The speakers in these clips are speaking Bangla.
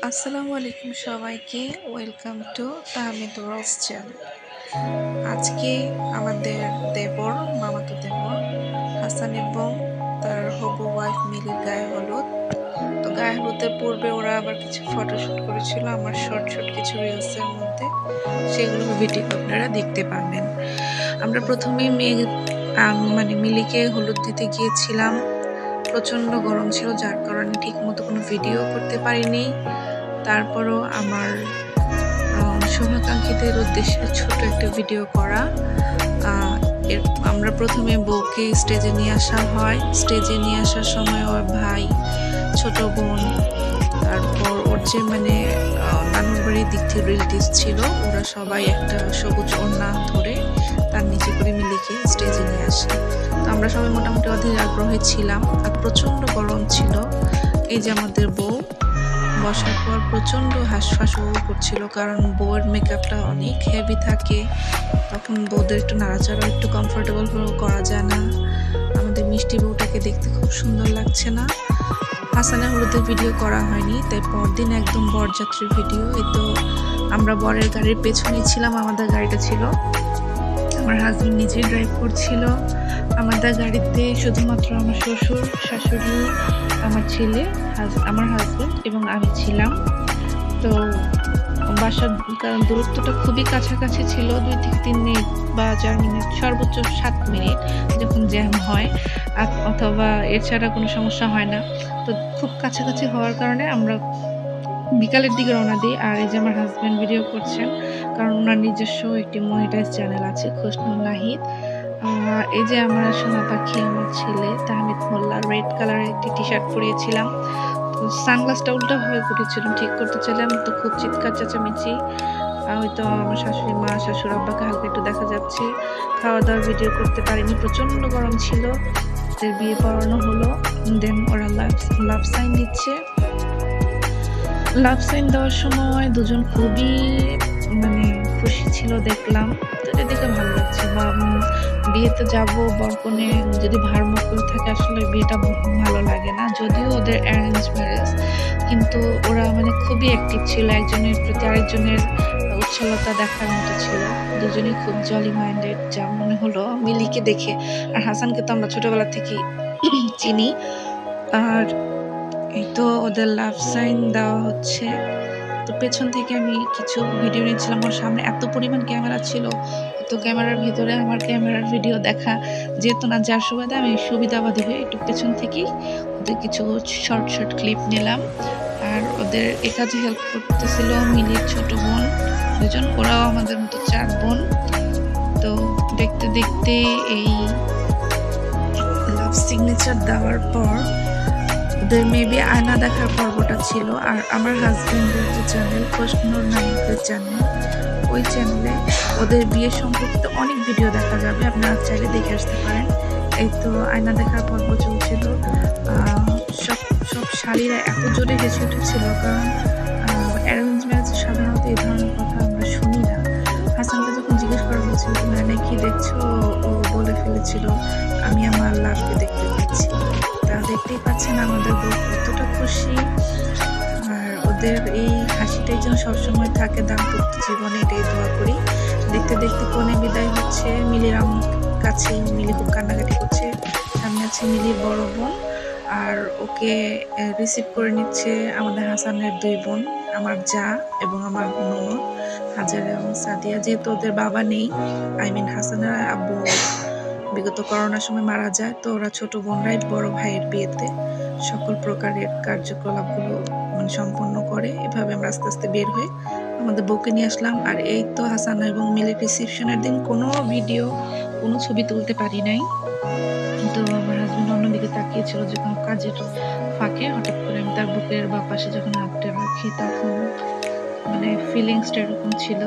আসসালামু আলাইকুম সবাইকে, welcome to Tahmid world's channel. আজকে আমাদের দেবর, মামাতো দেবর হাসান এবং তার হবু ওয়াইফ মিলির গায়ে হলুদ। তো গায়ে হলুদের পূর্বে ওরা আবার কিছু ফটোশ্যুট করেছিল আমার শর্ট কিছু রিলসের মধ্যে, সেগুলো ভিডিও আপনারা দেখতে পাবেন। আমরা প্রথমেই মিলিকে হলুদ দিতে গিয়েছিলাম। প্রচণ্ড গরম ছিল, যার কারণে ঠিক মতো কোনো ভিডিও করতে পারিনি। তারপরও আমার শুভাকাঙ্ক্ষীদের উদ্দেশ্যে ছোট একটা ভিডিও করা। আমরা প্রথমে বউকে স্টেজে নিয়ে আসা হয়। স্টেজে নিয়ে আসার সময় ওর ভাই, ছোট বোন, তারপর ওর যে নানুর বাড়ির দিক থেকে রিলেটিভস ছিল, ওরা সবাই একটা সবুজ ওড়না ধরে তার নিচে করে মিলিকে স্টেজে নিয়ে আসে। তো আমরা সবাই মোটামুটি অধীর আগ্রহে ছিলাম, আর প্রচণ্ড গরম ছিল। এই যে আমাদের বউ বসার পর প্রচণ্ড হাঁসফাঁস করছিল, কারণ বউয়ের মেকআপটা অনেক হেভি থাকে, তখন বউদের একটু নাড়াচাড়া একটু কমফোর্টেবল করা যায় না। আমাদের মিষ্টি বউটাকে দেখতে খুব সুন্দর লাগছে না। হাসানের হলুদের ভিডিও করা হয়নি, তাই পরদিন একদম বরযাত্রীর ভিডিও। এই তো আমরা বরের গাড়ির পেছনে ছিলাম, আমাদের গাড়িটা ছিল, আমার হাজবেন্ড নিজেই ড্রাইভ করছিল। আমাদের গাড়িতে শুধুমাত্র আমার শ্বশুর, শাশুড়ি, আমার ছেলে, আমার হাজবেন্ড এবং আমি ছিলাম। তো বাসার দূরত্বটা খুবই কাছাকাছি ছিল, 2 থেকে 3 মিনিট বা 4 মিনিট, সর্বোচ্চ 7 মিনিট যখন জ্যাম হয়, অথবা এর ছাড়া কোনো সমস্যা হয় না। তো খুব কাছাকাছি হওয়ার কারণে আমরা বিকালের দিকে রওনা দিই। আর এই যে আমার হাজবেন্ড ভিডিও করছেন, কারণ ওনার নিজস্ব একটি মনিটাইজ চ্যানেল আছে, খুশনুর নাহিদ। এই যে আমার সোনা পাখি, আমার ছেলে তাহমিদ মোল্লা, রেড কালারের একটি টি শার্ট পরিয়েছিলাম। তো সানগ্লাসটা উল্টাভাবে পরিয়েছিলাম, ঠিক করতে চাইলাম, তো খুব চিৎকার চেঁচামেচি। হয়তো আমার শাশুড়ি মা, শাশুড় আব্বাকে হালকা একটু দেখা যাচ্ছে। খাওয়া দাওয়ার ভিডিও করতে পারিনি, প্রচণ্ড গরম ছিল। ওদের বিয়ে পড়ানো হলো, দেন ওরা লাভ সাইন দিচ্ছে। লাভ সাইন দেওয়ার সময় দুজন খুবই খুশি ছিল, দেখলাম। তো এটা দেখে ভালো লাগছে। বিয়েতে যাব, বরকনে যদি ভারমুখ থাকে, আসলে বিয়েটা ভালো লাগে না। যদিও ওদের অ্যারেঞ্জ ম্যারেজ, কিন্তু ওরা খুবই অ্যাক্টিভ ছিল, একজনের প্রতি আরেকজনের উচ্ছলতা দেখার মতো ছিল। দুজনেই খুব জলি মাইন্ডেড, যা মনে হলো মিলিকে দেখে। আর হাসানকে তো আমরা ছোটবেলা থেকেই চিনি। আর এই তো ওদের লাভ সাইন দেওয়া হচ্ছে। তো পেছন থেকে আমি কিছু ভিডিও নিচ্ছিলাম। ওর সামনে এত পরিমাণ ক্যামেরা ছিল, তো ক্যামেরার ভিতরে আমার ক্যামেরার ভিডিও দেখা যেত না, যার সুবাদে আমি সুবিধাবাদী হয়ে একটু পেছন থেকেই ওদের কিছু শর্ট ক্লিপ নিলাম। আর ওদের এ কাজে হেল্প করতেছিল মিলির ছোট বোন দুজন, ওরাও আমাদের মতো 4 বোন। তো দেখতে দেখতে এই লাভ সিগনেচার দেওয়ার পর ওদের মেবি আয়না দেখার পর্বটা ছিল। আর আমার হাজবেন্ডের যে চ্যানেল, খুশনুর নাহিদের চ্যানেল, ওই চ্যানেলে ওদের বিয়ে সম্পর্কিত অনেক ভিডিও দেখা যাবে, আপনারা চাইলে দেখে আসতে পারেন। এই তো আয়না দেখার পর্ব চলছিল। সব শাড়িরা এত জোরে হেসে উঠেছিল, কারণ অ্যারেঞ্জ ম্যারেজে সাধারণত এই ধরনের কথা আমরা শুনি না। হাসানকে যখন জিজ্ঞেস করা হয়েছিল তুমি কি দেখছো, ও বলে ফেলেছিল আমি আমার লাভকে দেখতে পাচ্ছি। তা দেখতেই পাচ্ছেন আমাদের বউ কতটা খুশি। আর ওদের এই হাসিটাই যেন সবসময় থাকে দাম্পত্য জীবনে, এটাই দোয়া করি। দেখতে দেখতে কোণে বিদায় হচ্ছে, মিলির আম্মুর কাছে মিলি খুব কান্নাকাটি করছে। সামনে আছে মিলির বড় বোন, আর ওকে রিসিভ করে নিচ্ছে আমাদের হাসানের 2 বোন, আমার জা এবং আমার ননদ হাজারা এবং সাদিয়া। যেহেতু ওদের বাবা নেই, হাসানের আব্বু বিগত করোনার সময় মারা যায়, তো ওরা ছোট বোনরাই বড় ভাইয়ের বিয়েতে সকল প্রকারের কার্যকলাপগুলো সম্পন্ন করে। এভাবে আমরা আস্তে আস্তে বের হয়ে আমাদের বউকে নিয়ে আসলাম। আর এই তো হাসান এবং মিলির রিসেপশনের দিন কোনো ভিডিও, কোনো ছবি তুলতে পারি নাই। তো আমার হাজবেন্ড অন্যদিকে তাকিয়েছিল, যে কোনো কাজের ফাঁকে হঠাৎ করে আমি তার বুকের বা পাশে যখন হাতটা রাখি, তখন ফিলিংসটা এরকম ছিল,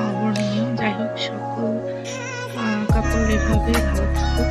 অবর্ণনীয়। যাই হোক, সকল কাপড় এভাবে ভালো থাকুক।